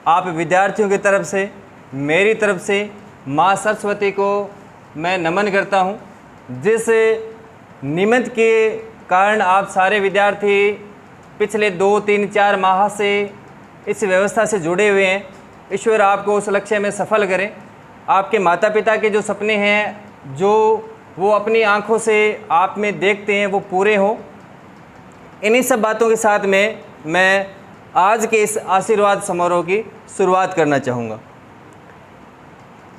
आप विद्यार्थियों की तरफ से, मेरी तरफ से माँ सरस्वती को मैं नमन करता हूँ, जिस निमित्त के कारण आप सारे विद्यार्थी पिछले 2, 3, 4 माह से इस व्यवस्था से जुड़े हुए हैं। ईश्वर आपको उस लक्ष्य में सफल करें। आपके माता पिता के जो सपने हैं, जो वो अपनी आंखों से आप में देखते हैं, वो पूरे हों। इन्हीं सब बातों के साथ में मैं आज के इस आशीर्वाद समारोह की शुरुआत करना चाहूँगा।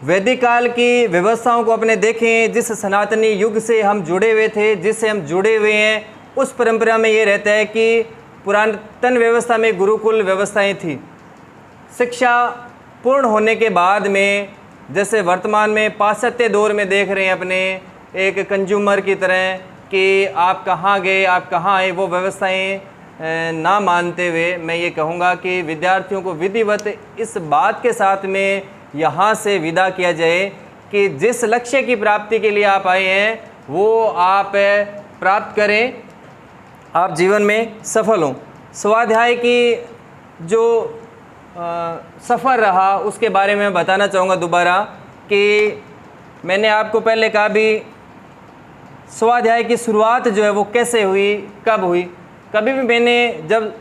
वैदिक काल की व्यवस्थाओं को अपने देखें, जिस सनातनी युग से हम जुड़े हुए थे, जिससे हम जुड़े हुए हैं, उस परंपरा में ये रहता है कि पुरातन व्यवस्था में गुरुकुल व्यवस्थाएं थी। शिक्षा पूर्ण होने के बाद में, जैसे वर्तमान में पाश्चात्य दौर में देख रहे हैं अपने एक कंज्यूमर की तरह कि आप कहाँ गए, आप कहाँ आए, वो व्यवस्थाएं ना मानते हुए मैं ये कहूँगा कि विद्यार्थियों को विधिवत इस बात के साथ में यहाँ से विदा किया जाए कि जिस लक्ष्य की प्राप्ति के लिए आप आए हैं वो आप प्राप्त करें, आप जीवन में सफल हों। स्वाध्याय की जो सफ़र रहा उसके बारे में बताना चाहूँगा दोबारा कि मैंने आपको पहले कहा भी स्वाध्याय की शुरुआत जो है वो कैसे हुई, कब हुई। कभी भी मैंने जब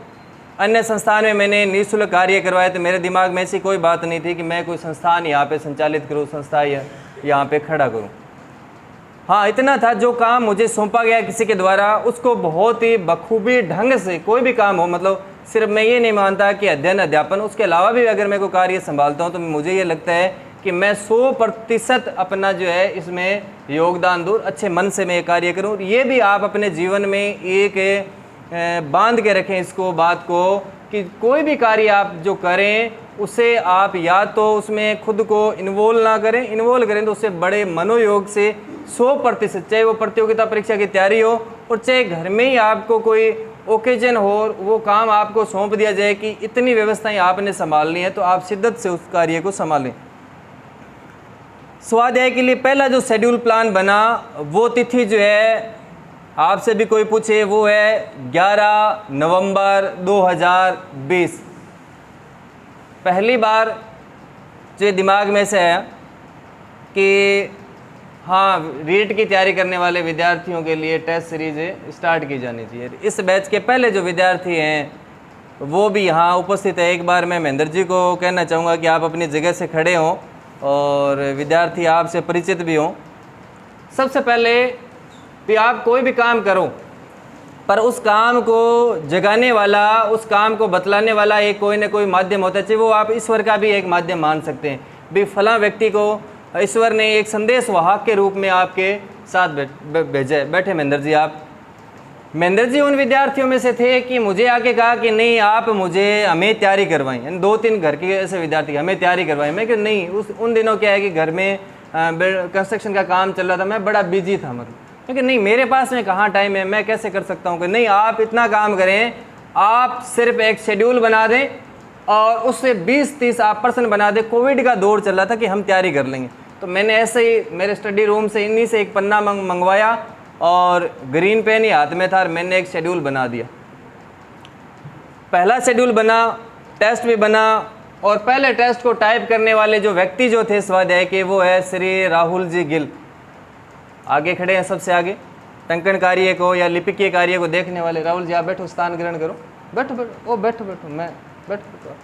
अन्य संस्थान में मैंने निःशुल्क कार्य करवाए तो मेरे दिमाग में ऐसी कोई बात नहीं थी कि मैं कोई संस्थान यहाँ पे संचालित करूँ, संस्था यहाँ पे खड़ा करूँ। हाँ, इतना था, जो काम मुझे सौंपा गया किसी के द्वारा उसको बहुत ही बखूबी ढंग से, कोई भी काम हो, मतलब सिर्फ मैं ये नहीं मानता कि अध्ययन अध्यापन, उसके अलावा भी अगर मैं कोई कार्य संभालता हूँ तो मुझे ये लगता है कि मैं 100% अपना जो है इसमें योगदान दूँ, अच्छे मन से मैं ये कार्य करूँ। ये भी आप अपने जीवन में एक बांध के रखें इसको, बात को, कि कोई भी कार्य आप जो करें उसे आप या तो उसमें खुद को इन्वॉल्व ना करें, इन्वॉल्व करें तो उससे बड़े मनोयोग से 100%, चाहे वो प्रतियोगिता परीक्षा की तैयारी हो और चाहे घर में ही आपको कोई ओकेजन हो, वो काम आपको सौंप दिया जाए कि इतनी व्यवस्थाएं आपने संभालनी है, तो आप शिद्दत से उस कार्य को संभालें। स्वाध्याय के लिए पहला जो शेड्यूल प्लान बना, वो तिथि जो है आपसे भी कोई पूछे वो है 11 नवंबर 2020। पहली बार जो दिमाग में से है कि हाँ, रीट की तैयारी करने वाले विद्यार्थियों के लिए टेस्ट सीरीज स्टार्ट की जानी चाहिए। इस बैच के पहले जो विद्यार्थी हैं वो भी यहाँ उपस्थित है। एक बार मैं महेंद्र जी को कहना चाहूँगा कि आप अपनी जगह से खड़े हों और विद्यार्थी आपसे परिचित भी हों। सबसे पहले भी आप कोई भी काम करो, पर उस काम को जगाने वाला, उस काम को बतलाने वाला एक कोई ना कोई माध्यम होता है, चाहे वो आप ईश्वर का भी एक माध्यम मान सकते हैं। भी फला व्यक्ति को ईश्वर ने एक संदेश वाहक के रूप में आपके साथ भेजे। बैठे महेंद्र जी। आप महेंद्र जी उन विद्यार्थियों में से थे कि मुझे आके कहा कि नहीं, आप हमें तैयारी करवाएं। 2-3 घर के ऐसे विद्यार्थी हमें तैयारी करवाएं। मैं कि नहीं, उन दिनों क्या है कि घर में कंस्ट्रक्शन का काम चल रहा था, मैं बड़ा बिजी था, मतलब क्योंकि नहीं, मेरे पास में कहाँ टाइम है, मैं कैसे कर सकता हूँ। कि नहीं, आप इतना काम करें, आप सिर्फ एक शेड्यूल बना दें और उससे 20-30 आप पर्सन बना दें। कोविड का दौर चल रहा था कि हम तैयारी कर लेंगे, तो मैंने ऐसे ही मेरे स्टडी रूम से इन्हीं से एक पन्ना मंगवाया और ग्रीन पेन ही हाथ में था और मैंने एक शेड्यूल बना दिया। पहला शेड्यूल बना, टेस्ट भी बना, और पहले टेस्ट को टाइप करने वाले जो व्यक्ति जो थे स्वाध्याय के, वो है श्री राहुल जी गिल। आगे खड़े हैं, सबसे आगे टंकन कार्य को या लिपिकीय कार्य को देखने वाले। राहुल जी आप बैठो, स्थान ग्रहण करो, बैठो बैठो, ओ बैठो बैठो, मैं बैठो।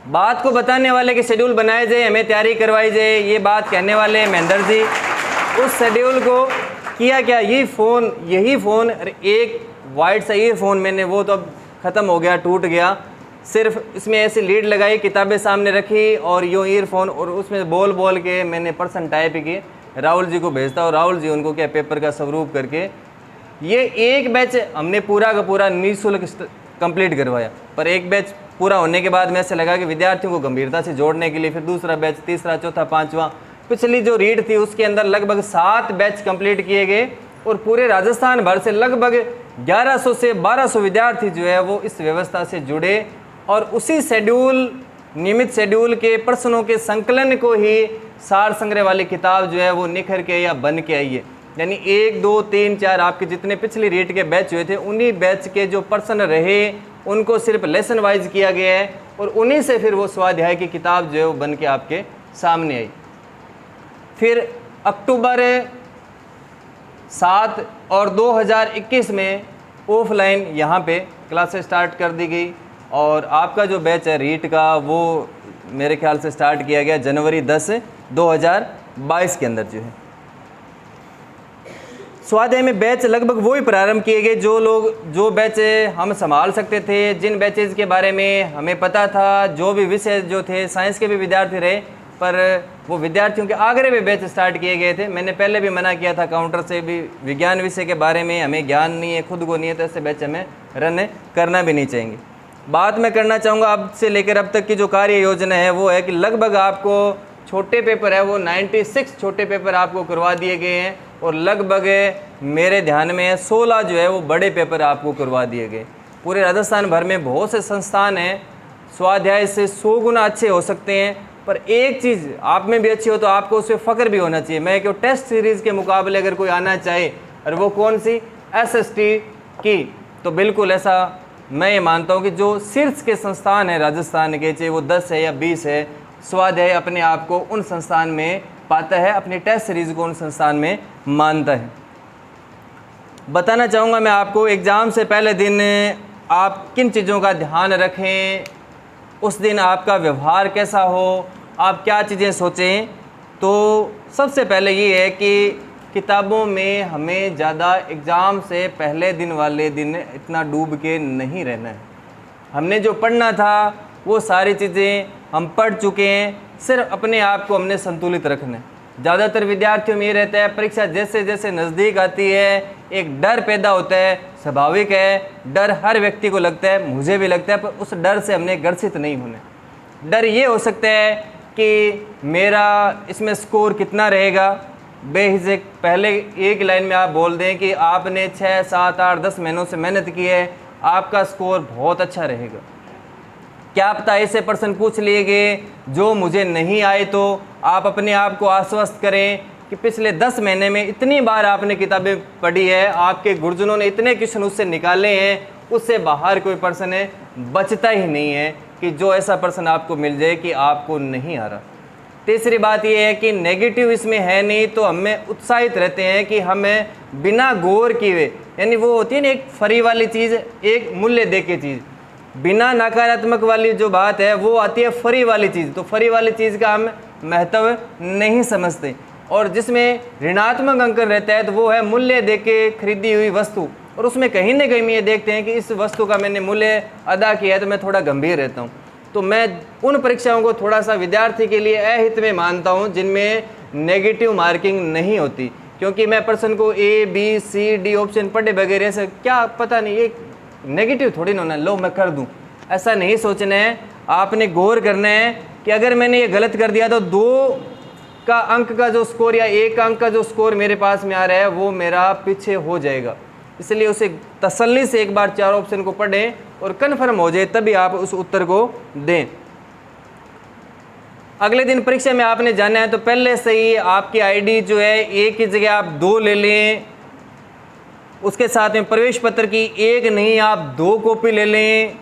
बात को बताने वाले के शेड्यूल बनाए जाए, हमें तैयारी करवाई जाए, ये बात कहने वाले महेंद्र जी। उस शेड्यूल को किया क्या, यही फ़ोन, एक वाइट सा ईयरफोन मैंने, वो तो अब ख़त्म हो गया, टूट गया। सिर्फ इसमें ऐसी लीड लगाई, किताबें सामने रखी और यूँ ईयरफोन, और उसमें बोल के मैंने पर्सन टाइप किए, राहुल जी को भेजता और राहुल जी उनको क्या पेपर का स्वरूप करके, ये एक बैच हमने पूरा का पूरा निःशुल्क कंप्लीट करवाया। पर एक बैच पूरा होने के बाद में ऐसे लगा कि विद्यार्थियों को गंभीरता से जोड़ने के लिए फिर दूसरा बैच, तीसरा, चौथा, पांचवा, पिछली जो रीड थी उसके अंदर लगभग 7 बैच कंप्लीट किए गए और पूरे राजस्थान भर से लगभग 1100 से 1200 विद्यार्थी जो है वो इस व्यवस्था से जुड़े और उसी शेड्यूल, नियमित शेड्यूल के प्रश्नों के संकलन को ही सार संग्रह वाली किताब जो है वो निखर के या बन के आई है। यानी 1, 2, 3, 4 आपके जितने पिछली रीट के बैच हुए थे, उन्हीं बैच के जो प्रश्न रहे उनको सिर्फ लेसन वाइज किया गया है और उन्हीं से फिर वो स्वाध्याय की किताब जो है वो बन के आपके सामने आई। फिर अक्टूबर 7 और 2021 में ऑफलाइन यहाँ पे क्लासेस स्टार्ट कर दी गई, और आपका जो बैच है रीट का वो मेरे ख्याल से स्टार्ट किया गया जनवरी 10 2022 के अंदर जो है। स्वाध्याय में बैच लगभग वही प्रारंभ किए गए जो बैच हम संभाल सकते थे, जिन बैचेज़ के बारे में हमें पता था, जो भी विषय जो थे, साइंस के भी विद्यार्थी रहे, पर वो विद्यार्थियों के आग्रह में बैच स्टार्ट किए गए थे। मैंने पहले भी मना किया था काउंटर से भी, विज्ञान विषय के बारे में हमें ज्ञान नहीं है, खुद को नहीं है, तो ऐसे बैच हमें रन करना भी नहीं चाहेंगे। बात मैं करना चाहूँगा अब से लेकर अब तक की जो कार्य योजना है वो है कि लगभग आपको छोटे पेपर है वो 96 छोटे पेपर आपको करवा दिए गए हैं, और लगभग मेरे ध्यान में 16 जो है वो बड़े पेपर आपको करवा दिए गए। पूरे राजस्थान भर में बहुत से संस्थान हैं, स्वाध्याय से 100 गुना अच्छे हो सकते हैं, पर एक चीज़ आप में भी अच्छी हो तो आपको उससे फ़ख्र भी होना चाहिए। मैं क्यों टेस्ट सीरीज़ के मुकाबले अगर कोई आना चाहे, और वो कौन सी, SST की, तो बिल्कुल ऐसा मैं ये मानता हूँ कि जो शीर्ष के संस्थान हैं राजस्थान के, चाहे वो 10 है या 20 है, स्वाध्याय अपने आप को उन संस्थान में पाता है, अपनी टेस्ट सीरीज़ को उन संस्थान में मानता है। बताना चाहूँगा मैं आपको एग्ज़ाम से पहले दिन आप किन चीज़ों का ध्यान रखें, उस दिन आपका व्यवहार कैसा हो, आप क्या चीज़ें सोचें। तो सबसे पहले ये है कि किताबों में हमें ज़्यादा एग्ज़ाम से पहले दिन वाले दिन इतना डूब के नहीं रहना है। हमने जो पढ़ना था वो सारी चीज़ें हम पढ़ चुके हैं, सिर्फ अपने आप को हमने संतुलित रखना है। ज़्यादातर विद्यार्थियों में ये रहता है परीक्षा जैसे जैसे नज़दीक आती है एक डर पैदा होता है, स्वाभाविक है, डर हर व्यक्ति को लगता है, मुझे भी लगता है, पर उस डर से हमने ग्रसित नहीं होना। डर ये हो सकता है कि मेरा इसमें स्कोर कितना रहेगा, बेहिचक पहले एक लाइन में आप बोल दें कि आपने 6, 7, 8, 10 महीनों से मेहनत की है, आपका स्कोर बहुत अच्छा रहेगा। क्या पता ऐसे प्रश्न पूछ लिए गए जो मुझे नहीं आए, तो आप अपने आप को आश्वस्त करें कि पिछले 10 महीने में इतनी बार आपने किताबें पढ़ी है, आपके गुरुजनों ने इतने क्वेश्चन उससे निकाले हैं, उससे बाहर कोई प्रश्न है बचता ही नहीं है कि जो ऐसा प्रश्न आपको मिल जाए कि आपको नहीं आ रहा। तीसरी बात यह है कि नेगेटिव इसमें है नहीं, तो हमें उत्साहित रहते हैं कि हमें बिना गौर किए, यानी वो होती है ना एक फ्री वाली चीज़, एक मूल्य दे के चीज़, बिना नकारात्मक वाली जो बात है वो आती है फ्री वाली चीज़। तो फ्री वाली चीज़ का हम महत्व नहीं समझते, और जिसमें ऋणात्मक अंक रहता है तो वो है मूल्य दे के खरीदी हुई वस्तु, और उसमें कहीं ना कहीं ये देखते हैं कि इस वस्तु का मैंने मूल्य अदा किया है तो मैं थोड़ा गंभीर रहता हूँ। तो मैं उन परीक्षाओं को थोड़ा सा विद्यार्थी के लिए अहित में मानता हूँ जिनमें नेगेटिव मार्किंग नहीं होती, क्योंकि मैं पर्सन को A, B, C, D option पढ़े बगैर ऐसे क्या पता नहीं ये नेगेटिव थोड़ी ना होना, लो मैं कर दूँ, ऐसा नहीं सोचना है। आपने गौर करना है कि अगर मैंने ये गलत कर दिया तो 2 का अंक का जो स्कोर या 1 अंक का जो स्कोर मेरे पास में आ रहा है वो मेरा पीछे हो जाएगा। इसलिए उसे तसल्ली से एक बार 4 ऑप्शन को पढ़ें और कन्फर्म हो जाए, तभी आप उस उत्तर को दें। अगले दिन परीक्षा में आपने जाना है तो पहले से ही आपकी आईडी जो है एक ही जगह आप 2 ले लें, उसके साथ में प्रवेश पत्र की 1 नहीं आप 2 कॉपी ले लें,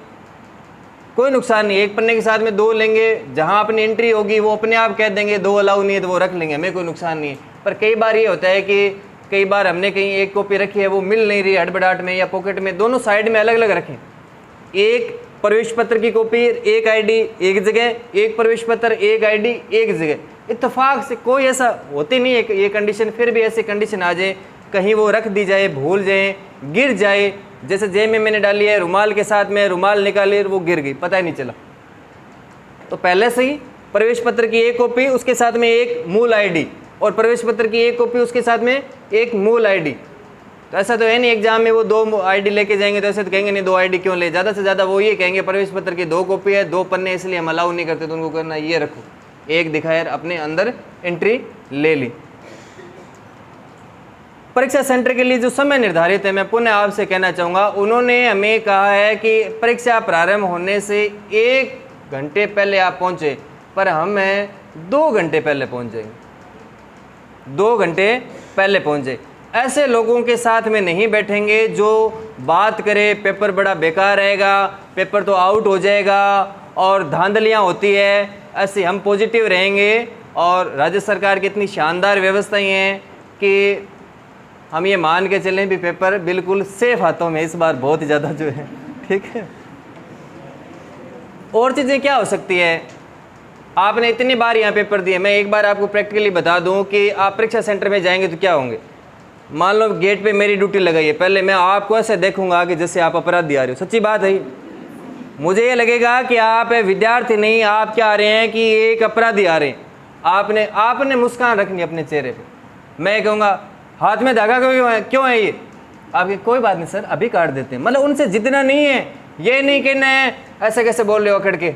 कोई नुकसान नहीं। एक पन्ने के साथ में 2 लेंगे, जहां अपनी एंट्री होगी वो अपने आप कह देंगे 2 अलाउ नहीं है तो वो रख लेंगे, हमें कोई नुकसान नहीं है। पर कई बार ये होता है कि कई बार हमने कहीं एक कॉपी रखी है वो मिल नहीं रही हड़बड़ाहट में या पॉकेट में, दोनों साइड में अलग अलग रखें। एक प्रवेश पत्र की कॉपी, एक आईडी एक जगह, एक प्रवेश पत्र एक आईडी एक जगह। इत्तेफाक से कोई ऐसा होती नहीं है ये कंडीशन, फिर भी ऐसी कंडीशन आ जाए कहीं वो रख दी जाए, भूल जाए, गिर जाए, जैसे जेब में मैंने डाली है रुमाल के साथ में रुमाल निकाली और वो गिर गई, पता ही नहीं चला। तो पहले से ही प्रवेश पत्र की 1 कॉपी, उसके साथ में एक मूल आईडी, और प्रवेश पत्र की 1 कॉपी उसके साथ में एक मूल आईडी। तो ऐसा तो है नहीं एग्जाम में वो 2 आईडी लेके जाएंगे तो ऐसे तो कहेंगे नहीं 2 आईडी क्यों ले, ज़्यादा से ज़्यादा वो ये कहेंगे प्रवेश पत्र की 2 कॉपी है, 2 पन्ने इसलिए हम अलाउ नहीं करते, तो उनको करना ये रखो, एक दिखाया अपने अंदर एंट्री ले ली। परीक्षा सेंटर के लिए जो समय निर्धारित है मैं पुनः आपसे कहना चाहूँगा, उन्होंने हमें कहा है कि परीक्षा प्रारंभ होने से 1 घंटे पहले आप पहुँचे, पर हम 2 घंटे पहले पहुँच जाएंगे, 2 घंटे पहले पहुँचे। ऐसे लोगों के साथ में नहीं बैठेंगे जो बात करे पेपर बड़ा बेकार रहेगा, पेपर तो आउट हो जाएगा और धांधलियाँ होती है, ऐसे हम पॉजिटिव रहेंगे। और राज्य सरकार की इतनी शानदार व्यवस्थाएं हैं कि हम ये मान के चलें भी पेपर बिल्कुल सेफ हाथों में इस बार बहुत ही ज़्यादा जो है। ठीक है, और चीज़ें क्या हो सकती है, आपने इतनी बार यहाँ पेपर दिए, मैं एक बार आपको प्रैक्टिकली बता दूँ कि आप परीक्षा सेंटर में जाएंगे तो क्या होंगे। मान लो गेट पे मेरी ड्यूटी लगाई है, पहले मैं आपको ऐसे देखूंगा कि जैसे आप अपराधी आ रहे हो, सच्ची बात है। मुझे ये लगेगा कि आप विद्यार्थी नहीं, आप क्या आ रहे हैं कि एक अपराधी आ रहे हैं। आपने मुस्कान रखनी अपने चेहरे पे। मैं कहूँगा हाथ में धागा क्यों है ये, आपके कोई बात नहीं सर अभी काट देते हैं। मतलब उनसे जितना नहीं है, ये नहीं कहना है ऐसे कैसे बोल रहे हो अकड़ के।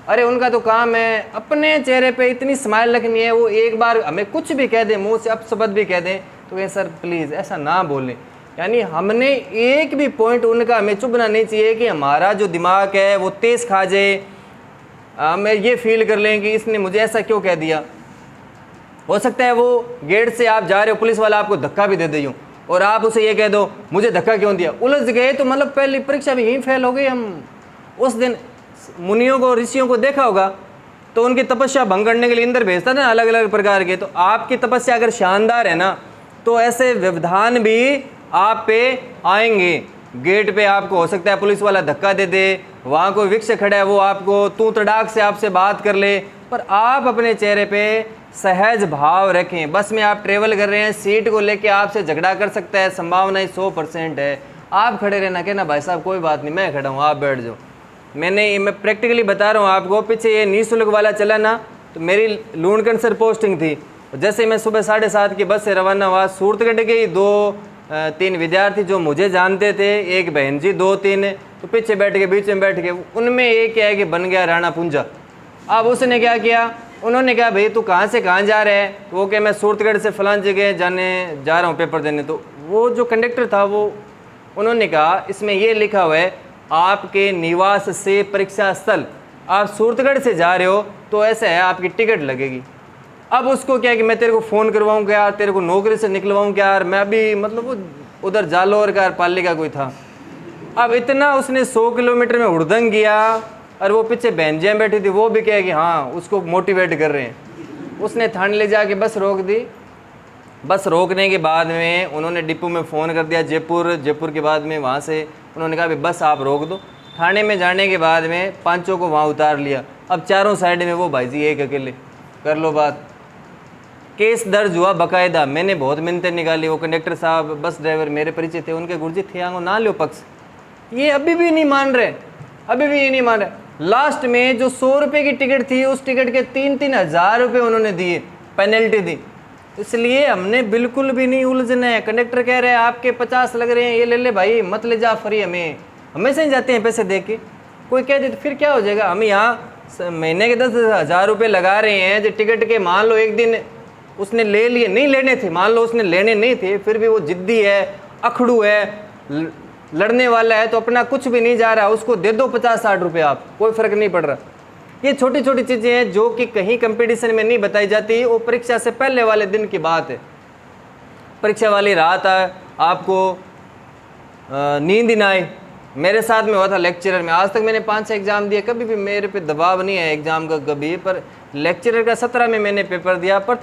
अरे उनका तो काम है अपने चेहरे पे इतनी स्माइल रखनी है। वो एक बार हमें कुछ भी कह दें, मुँह से अपशब्द भी कह दें तो कहें सर प्लीज़ ऐसा ना बोलें। यानी हमने एक भी पॉइंट उनका हमें चुभना नहीं चाहिए कि हमारा जो दिमाग है वो तेज़ खा जाए, हमें ये फील कर लें कि इसने मुझे ऐसा क्यों कह दिया। हो सकता है वो गेट से आप जा रहे हो, पुलिस वाला आपको धक्का भी दे दे यूँ, और आप उसे ये कह दो मुझे धक्का क्यों दिया, उलझ गए तो मतलब पहली परीक्षा में यहीं फेल हो गए हम। उस दिन मुनियों को ऋषियों को देखा होगा तो उनकी तपस्या भंग करने के लिए इंद्र भेजता था अलग अलग प्रकार के। तो आपकी तपस्या अगर शानदार है ना तो ऐसे व्यवधान भी आप पे आएंगे। गेट पे आपको हो सकता है पुलिस वाला धक्का दे दे, वहाँ कोई विक्ष खड़ा है वो आपको तू तड़ाक से आपसे बात कर ले, पर आप अपने चेहरे पे सहज भाव रखें। बस में आप ट्रेवल कर रहे हैं, सीट को लेके आपसे झगड़ा कर सकता है, संभावना 100% है। आप खड़े रहना, कहना भाई साहब कोई बात नहीं मैं खड़ा हूँ आप बैठ जाओ। मैं प्रैक्टिकली बता रहा हूँ आपको। पीछे ये निःशुल्क वाला चला ना, तो मेरी लूणकंड सर पोस्टिंग थी। जैसे मैं सुबह 7:30 की बस से रवाना हुआ, सूरतगढ़ के 2-3 विद्यार्थी जो मुझे जानते थे, एक बहन जी 2-3, तो पीछे बैठ के बीच में बैठ के उनमें एक क्या है कि बन गया राणा पुंजा। अब उसने क्या किया, उन्होंने कहा भाई तू कहाँ से कहाँ जा रहा है, तो वो क्या मैं सूरतगढ़ से फलान जगह जा रहा हूँ पेपर देने। तो वो जो कंडक्टर था वो उन्होंने कहा इसमें ये लिखा हुआ है आपके निवास से परीक्षा स्थल, आप सूरतगढ़ से जा रहे हो तो ऐसा है आपकी टिकट लगेगी। अब उसको क्या कि मैं तेरे को फ़ोन करवाऊँ क्या यार, तेरे को नौकरी से निकलवाऊँ क्या यार, मैं अभी मतलब वो उधर जालौर का पाली का कोई था। अब इतना उसने 100 किलोमीटर में हुड़दंग किया, और वो पीछे बहनजियाँ बैठी थी वो भी कहे कि हाँ उसको मोटिवेट कर रहे हैं। उसने थाने ले जाके बस रोक दी। बस रोकने के बाद में उन्होंने डिपो में फ़ोन कर दिया जयपुर के बाद में वहाँ से उन्होंने कहा भाई बस आप रोक दो। थाने में जाने के बाद में 5 को वहाँ उतार लिया। अब चारों साइड में वो भाई जी एक अकेले, कर लो बात। केस दर्ज हुआ बाकायदा, मैंने बहुत मिन्नतें निकाली। वो कंडक्टर साहब बस ड्राइवर मेरे परिचय थे, उनके गुरुजी थे आंगो ना लो पक्ष। ये अभी भी नहीं मान रहे, अभी भी ये नहीं मान रहे। लास्ट में जो 100 रुपये की टिकट थी उस टिकट के 3-3 हज़ार रुपये उन्होंने दिए, पेनल्टी दी। इसलिए हमने बिल्कुल भी नहीं उलझना है। कंडक्टर कह रहे हैं आपके 50 लग रहे हैं, ये ले ले भाई मत ले जा फ्री, हमें हमेशा ही जाते हैं पैसे दे के। कोई कह दे तो फिर क्या हो जाएगा, हम यहाँ महीने के 10,000 रुपये लगा रहे हैं जो टिकट के। मान लो एक दिन उसने ले लिए, नहीं लेने थे, मान लो उसने लेने नहीं थे, फिर भी वो जिद्दी है, अखड़ू है, लड़ने वाला है, तो अपना कुछ भी नहीं जा रहा, उसको दे दो 50-60 रुपये, आप कोई फ़र्क नहीं पड़ रहा। ये छोटी छोटी चीज़ें हैं जो कि कहीं कंपटीशन में नहीं बताई जाती। वो परीक्षा से पहले वाले दिन की बात है। परीक्षा वाली रात आपको नींद ही ना आए। मेरे साथ में हुआ था लेक्चरर में। आज तक मैंने 5 एग्ज़ाम दिए, कभी भी मेरे पे दबाव नहीं है एग्ज़ाम का कभी, पर लेक्चरर का 17 में मैंने पेपर दिया। प्रथम